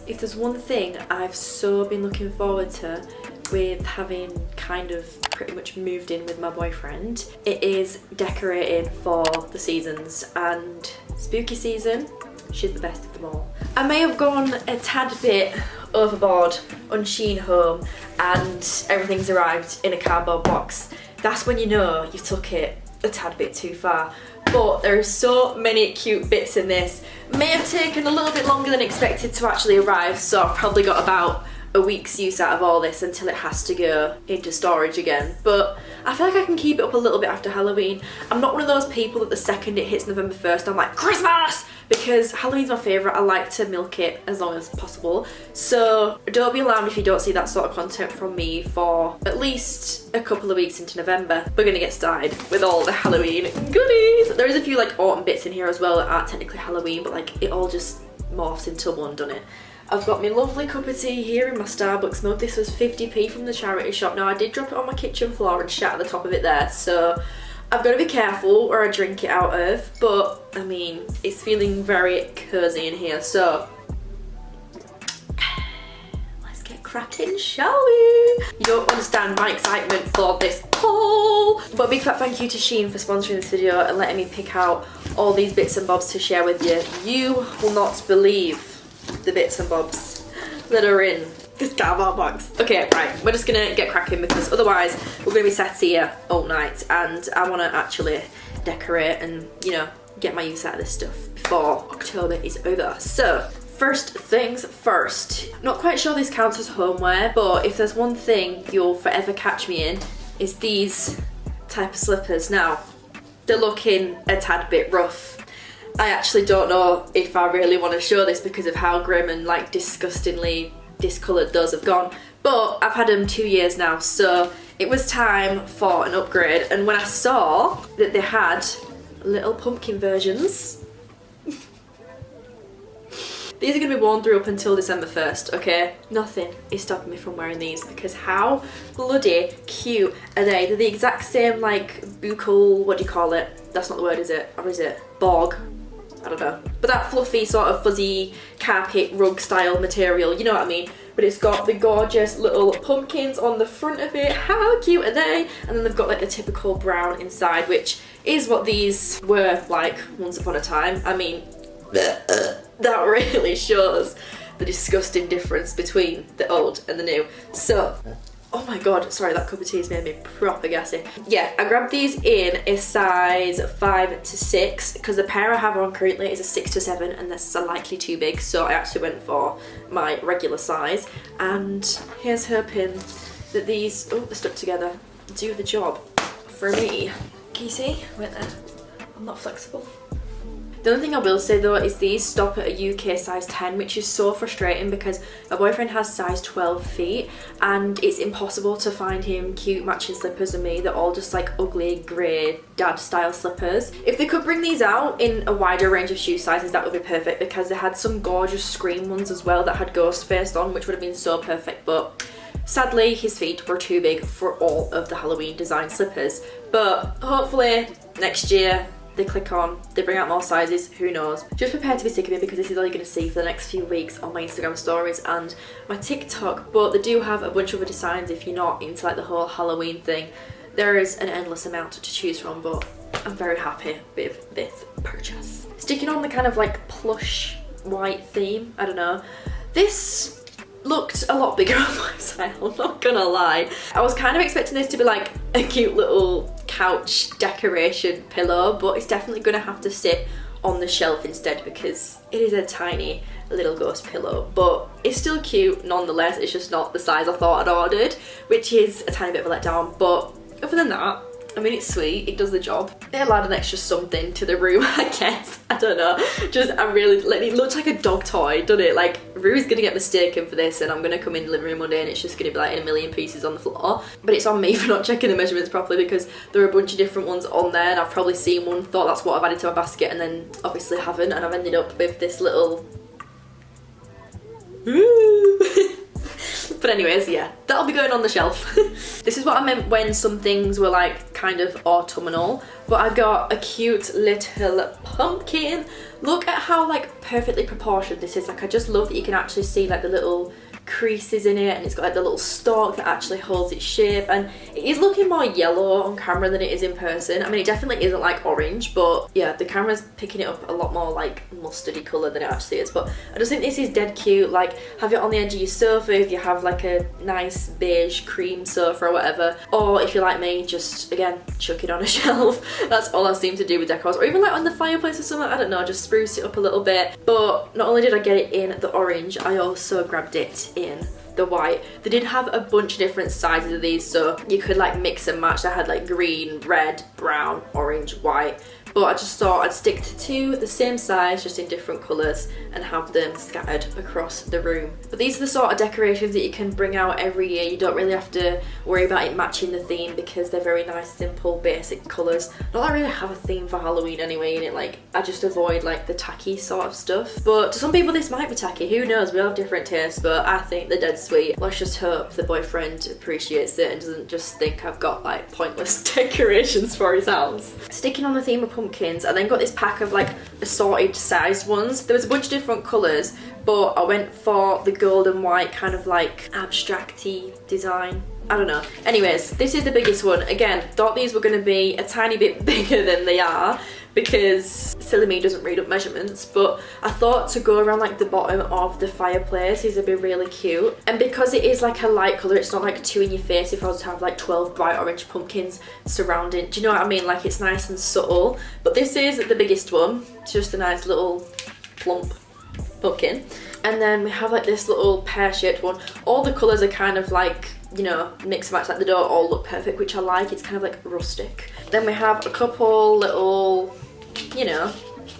If there's one thing I've so been looking forward to with having kind of pretty much moved in with my boyfriend, it is decorating for the seasons, and spooky season, she's the best of them all. I may have gone a tad bit overboard on Shein Home and everything's arrived in a cardboard box. That's when you know you took it a tad bit too far. But there are so many cute bits in this. May have taken a little bit longer than expected to actually arrive, so I've probably got about a week's use out of all this until it has to go into storage again. But I feel like I can keep it up a little bit after Halloween. I'm not one of those people that the second it hits November 1st, I'm like, Christmas! Because Halloween's my favourite. I like to milk it as long as possible. So don't be alarmed if you don't see that sort of content from me for at least a couple of weeks into November. We're gonna get started with all the Halloween goodies. There is a few like autumn bits in here as well that aren't technically Halloween, but like it all just morphs into one, doesn't it? I've got my lovely cup of tea here in my Starbucks mug. This was 50p from the charity shop. Now I did drop it on my kitchen floor and shatter the top of it there, so I've got to be careful where I drink it out of, but I mean, it's feeling very cozy in here, so let's get cracking, shall we? You don't understand my excitement for this haul. But a big fat thank you to Shein for sponsoring this video and letting me pick out all these bits and bobs to share with you. You will not believe the bits and bobs that are in this cardboard box. Okay, right, we're just gonna get cracking because otherwise we're gonna be sat here all night and I wanna actually decorate and, you know, get my use out of this stuff before October is over. So, first things first. Not quite sure this counts as homeware, but if there's one thing you'll forever catch me in, is these type of slippers. Now, they're looking a tad bit rough. I actually don't know if I really want to show this because of how grim and like disgustingly discoloured those have gone, but I've had them 2 years now, so it was time for an upgrade. And when I saw that they had little pumpkin versions, these are going to be worn through up until December 1st, okay? Nothing is stopping me from wearing these because how bloody cute are they? They're the exact same like buccal, what do you call it? That's not the word, is it? Or is it? Bog? I don't know. But that fluffy sort of fuzzy carpet rug style material, you know what I mean? But it's got the gorgeous little pumpkins on the front of it. How cute are they? And then they've got like the typical brown inside, which is what these were like once upon a time. I mean, that really shows the disgusting difference between the old and the new. So, oh my god, sorry, that cup of tea has made me proper gassy. Yeah, I grabbed these in a size 5 to 6 because the pair I have on currently is a 6 to 7 and that's slightly too big, so I actually went for my regular size. And here's hoping that these, oh, they're stuck together, do the job for me. Can you see? Wait there. I'm not flexible. The only thing I will say though is these stop at a UK size 10, which is so frustrating because my boyfriend has size 12 feet and it's impossible to find him cute matching slippers with me. They're all just like ugly grey dad style slippers. If they could bring these out in a wider range of shoe sizes, that would be perfect because they had some gorgeous screen ones as well that had ghost faced on, which would have been so perfect, but sadly his feet were too big for all of the Halloween design slippers. But hopefully next year they click on, they bring out more sizes, who knows. Just prepare to be sick of it because this is all you're going to see for the next few weeks on my Instagram stories and my TikTok, but they do have a bunch of other designs if you're not into like the whole Halloween thing. There is an endless amount to choose from, but I'm very happy with this purchase. Sticking on the kind of like plush white theme, I don't know, this looked a lot bigger on my website, I'm not gonna lie. I was kind of expecting this to be like a cute little couch decoration pillow, but it's definitely gonna have to sit on the shelf instead because it is a tiny little ghost pillow, but it's still cute nonetheless. It's just not the size I thought I'd ordered, which is a tiny bit of a letdown, but other than that, I mean, it's sweet, it does the job. It'll add an extra something to the room, I guess. I don't know. Just, I really, it looks like a dog toy, doesn't it? Like, Rue's gonna get mistaken for this and I'm gonna come in the living room one day and it's just gonna be like in a million pieces on the floor. But it's on me for not checking the measurements properly because there are a bunch of different ones on there and I've probably seen one, thought that's what I've added to my basket and then obviously haven't, and I've ended up with this little... But anyways, yeah, that'll be going on the shelf. This is what I meant when some things were like kind of autumnal, but I got a cute little pumpkin. Look at how like perfectly proportioned this is. Like, I just love that you can actually see like the little creases in it, and it's got like the little stalk that actually holds its shape, and it is looking more yellow on camera than it is in person. I mean, it definitely isn't like orange, but yeah, the camera's picking it up a lot more like mustardy colour than it actually is. But I just think this is dead cute. Like, have it on the edge of your sofa if you have like a nice beige cream sofa or whatever, or if you're like me, just again chuck it on a shelf. That's all I seem to do with decors, or even like on the fireplace or something. I don't know, just spruce it up a little bit. But not only did I get it in the orange, I also grabbed it in the white. They did have a bunch of different sizes of these, so you could like mix and match. I had like green, red, brown, orange, white, but I just thought I'd stick to two the same size, just in different colours, and have them scattered across the room. But these are the sort of decorations that you can bring out every year. You don't really have to worry about it matching the theme, because they're very nice, simple, basic colours. Not that I really have a theme for Halloween anyway, and it like, I just avoid like the tacky sort of stuff. But to some people this might be tacky, who knows, we all have different tastes, but I think they're dead sweet. Let's just hope the boyfriend appreciates it and doesn't just think I've got like pointless decorations for his house. Sticking on the theme of pumpkins, I then got this pack of like assorted sized ones. There was a bunch of different colours, but I went for the gold and white kind of like abstract-y design. I don't know. Anyways, this is the biggest one. Again, thought these were going to be a tiny bit bigger than they are, because silly me doesn't read up measurements, but I thought to go around like the bottom of the fireplace, these would be really cute. And because it is like a light colour, it's not like too in your face if I was to have like 12 bright orange pumpkins surrounding. Do you know what I mean? Like, it's nice and subtle. But this is the biggest one. It's just a nice little plump pumpkin. And then we have like this little pear-shaped one. All the colours are kind of like, you know, mix and match, like they don't all look perfect, which I like. It's kind of like rustic. Then we have a couple little, you know,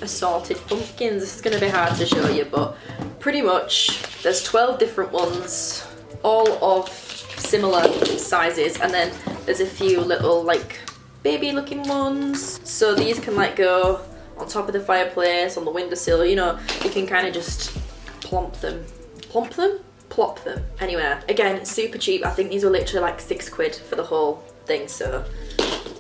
assorted pumpkins. This is going to be hard to show you, but pretty much there's 12 different ones, all of similar sizes, and then there's a few little like baby looking ones. So these can like go on top of the fireplace, on the windowsill, you know, you can kind of just plop them anywhere. Again, super cheap. I think these were literally like £6 for the whole thing, so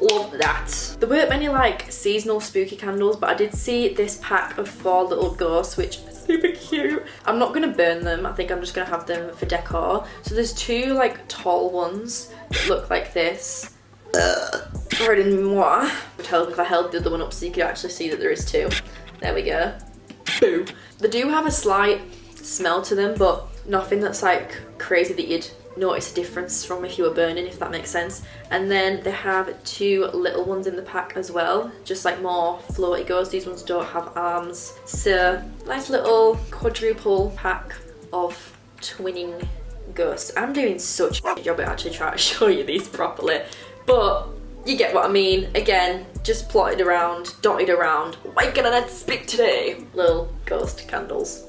love that. There weren't many like seasonal spooky candles, but I did see this pack of 4 little ghosts, which is super cute. I'm not gonna burn them. I think I'm just gonna have them for decor. So there's 2 like tall ones that look like this. Pardon moi. Would help if I held the other one up so you could actually see that there is 2. There we go. Boo. They do have a slight smell to them, but nothing that's like crazy that you'd notice a difference from if you were burning, if that makes sense. And then they have 2 little ones in the pack as well, just like more floaty ghosts. These ones don't have arms, so nice little quadruple pack of twinning ghosts. I'm doing such a job at actually trying to show you these properly, but you get what I mean. Again, just plotted around, dotted around. Why can I not speak today? Little ghost candles.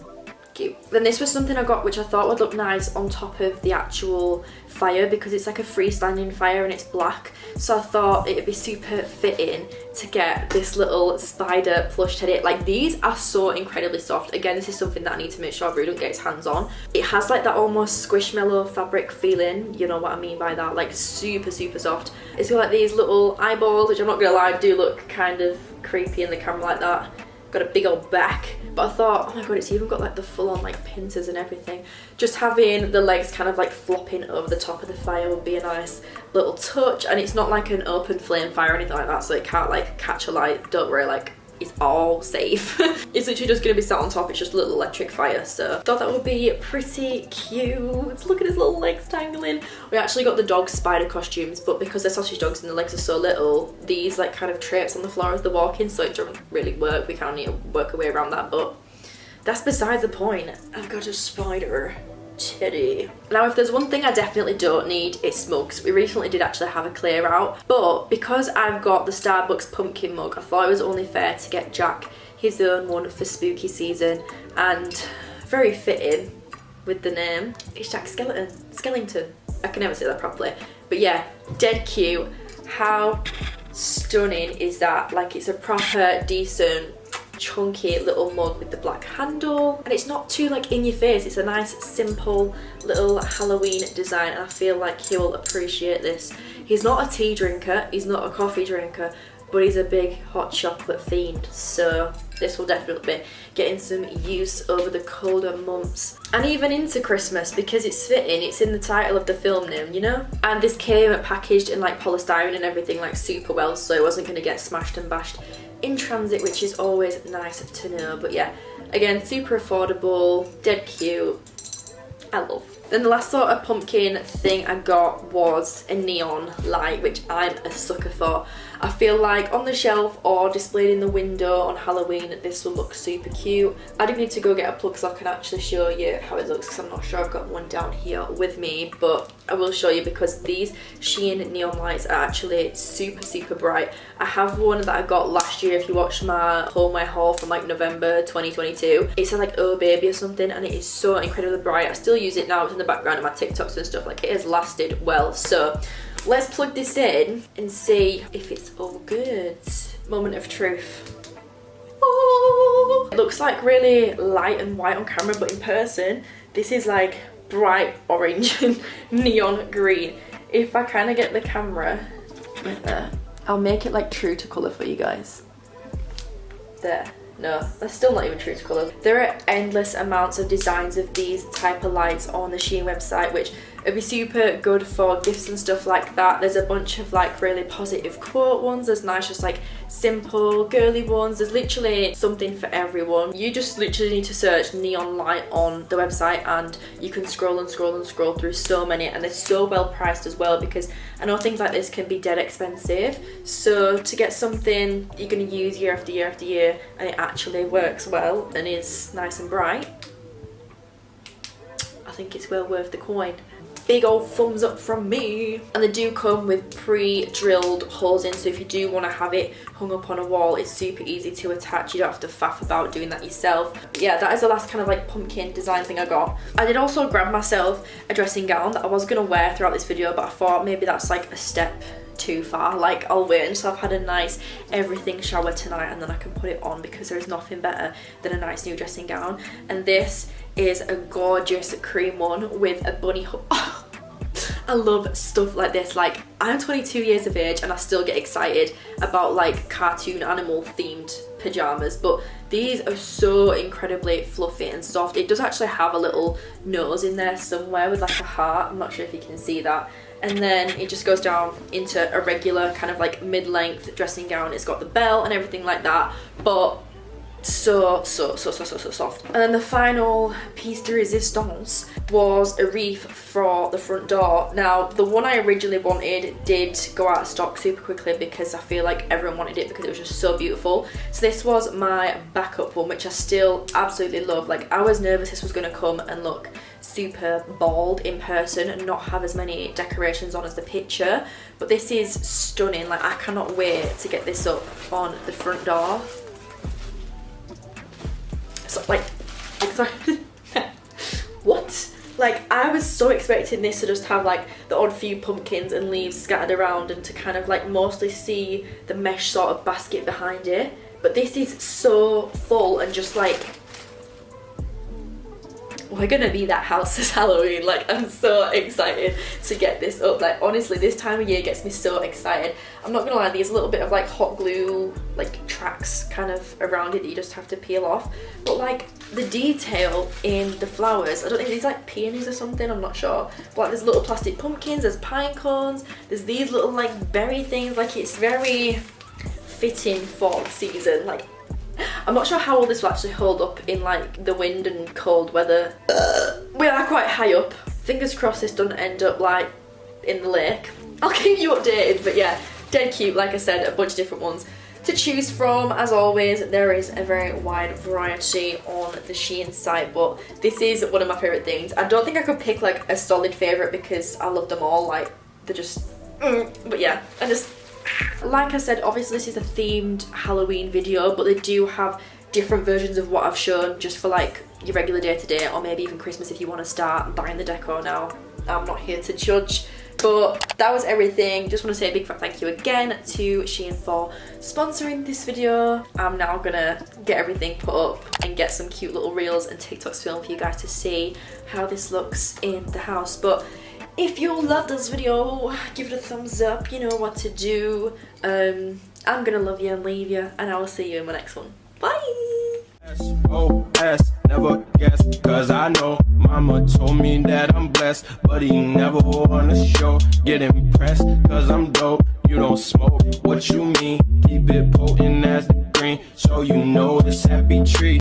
Cute. Then this was something I got which I thought would look nice on top of the actual fire, because it's like a freestanding fire and it's black, so I thought it'd be super fitting to get this little spider plush teddy. Like, these are so incredibly soft. Again, this is something that I need to make sure Brew don't get his hands on. It has like that almost squishmallow fabric feeling, you know what I mean by that, like super soft. It's got like these little eyeballs, which I'm not gonna lie, do look kind of creepy in the camera like that. Got a big old back, but I thought, oh my god, it's even got like the full-on like pincers and everything. Just having the legs kind of like flopping over the top of the fire would be a nice little touch, and it's not like an open flame fire or anything like that, so it can't like catch a light. Don't worry, like, it's all safe. It's literally just gonna be sat on top. It's just a little electric fire, so I thought that would be pretty cute. Look at his little legs tangling. We actually got the dog spider costumes, but because they're sausage dogs and the legs are so little, these like kind of traipse on the floor as they're walking, so it doesn't really work. We kind of need to work our way around that, but that's besides the point. I've got a spider teddy. Now, if there's one thing I definitely don't need, it's mugs. We recently did actually have a clear out, but because I've got the Starbucks pumpkin mug, I thought it was only fair to get Jack his own one for spooky season, and very fitting with the name. It's Jack Skellington. I can never say that properly, but yeah, dead cute. How stunning is that? Like, it's a proper decent chunky little mug with the black handle, and it's not too like in your face. It's a nice simple little Halloween design, and I feel like he will appreciate this. He's not a tea drinker, he's not a coffee drinker, but he's a big hot chocolate fiend, so this will definitely be getting some use over the colder months and even into Christmas, because it's fitting. It's in the title of the film name, you know? And this came packaged in like polystyrene and everything like super well, so it wasn't going to get smashed and bashed in transit, which is always nice to know. But yeah, again, super affordable, dead cute, I love. Then the last sort of pumpkin thing I got was a neon light, which I'm a sucker for. I feel like on the shelf or displayed in the window on Halloween, this will look super cute. I do need to go get a plug so I can actually show you how it looks, because I'm not sure I've got one down here with me, but I will show you because these Shein neon lights are actually super bright. I have one that I got last year if you watched my homeware haul from like November 2022. It says like oh baby or something, and it is so incredibly bright. I still use it now, it's in the background of my TikToks and stuff. Like, it has lasted well. So let's plug this in and see if it's all good. Moment of truth. Oh, it looks like really light and white on camera, but in person this is like bright orange and neon green. If I kind of get the camera right there, I'll make it like true to colour for you guys. There. No, that's still not even true to colour. There are endless amounts of designs of these type of lights on the Shein website, which would be super good for gifts and stuff like that. There's a bunch of like really positive quote ones. There's nice just like simple girly ones. There's literally something for everyone. You just literally need to search neon light on the website and you can scroll and scroll and scroll through so many, and they're so well priced as well, because I know things like this can be dead expensive. So to get something you're going to use year after year after year and it actually works well and is nice and bright, I think it's well worth the coin. Big old thumbs up from me. And they do come with pre-drilled holes in, so if you do want to have it hung up on a wall, it's super easy to attach. You don't have to faff about doing that yourself. But yeah, that is the last kind of like pumpkin design thing I got. I did also grab myself a dressing gown that I was going to wear throughout this video, but I thought maybe that's like a step too far. Like, I'll wait until I've had a nice everything shower tonight and then I can put it on, because there is nothing better than a nice new dressing gown. And this is a gorgeous cream one with a bunny hook. Oh, I love stuff like this. Like, I'm 22 years of age and I still get excited about like cartoon animal themed pajamas, but these are so incredibly fluffy and soft. It does actually have a little nose in there somewhere with like a heart. I'm not sure if you can see that. And then it just goes down into a regular kind of like mid-length dressing gown. It's got the belt and everything like that, but so soft. And then the final piece de resistance was a wreath for the front door. Now, the one I originally wanted did go out of stock super quickly because I feel like everyone wanted it because it was just so beautiful. So this was my backup one, which I still absolutely love. Like, I was nervous this was going to come and look super bald in person and not have as many decorations on as the picture, but this is stunning. Like, I cannot wait to get this up on the front door. So, like sorry. What? Like, I was so expecting this to just have like the odd few pumpkins and leaves scattered around and to kind of like mostly see the mesh sort of basket behind it, but this is so full and just like, we're gonna be that house this Halloween. Like, I'm so excited to get this up. Like, honestly, this time of year gets me so excited. I'm not gonna lie, there's a little bit of like hot glue like tracks kind of around it that you just have to peel off, but like the detail in the flowers, I don't think these like peonies or something, I'm not sure, but like there's little plastic pumpkins, there's pine cones, there's these little like berry things. Like, it's very fitting for the season. Like, I'm not sure how all this will actually hold up in like the wind and cold weather. We are quite high up. Fingers crossed this doesn't end up like in the lake. I'll keep you updated, but yeah, dead cute. Like I said, a bunch of different ones to choose from. As always, there is a very wide variety on the Shein site, but this is one of my favourite things. I don't think I could pick like a solid favourite because I love them all. Like, they're just but yeah, like I said, obviously this is a themed Halloween video, but they do have different versions of what I've shown just for like your regular day-to-day, or maybe even Christmas if you want to start buying the decor now. I'm not here to judge But that was everything. Just want to say a big fat thank you again to Shein for sponsoring this video. I'm now gonna get everything put up and get some cute little reels and TikToks filmed for you guys to see how this looks in the house. But if you love this video, give it a thumbs up, you know what to do. I'm gonna love you and leave you, and I will see you in my next one. Bye! S.O.S. never guess, cause I know mama told me that I'm blessed, but he never wanna show. Get impressed, cause I'm dope. You don't smoke, what you mean? Keep it potent as the green, so you know it's Happytree.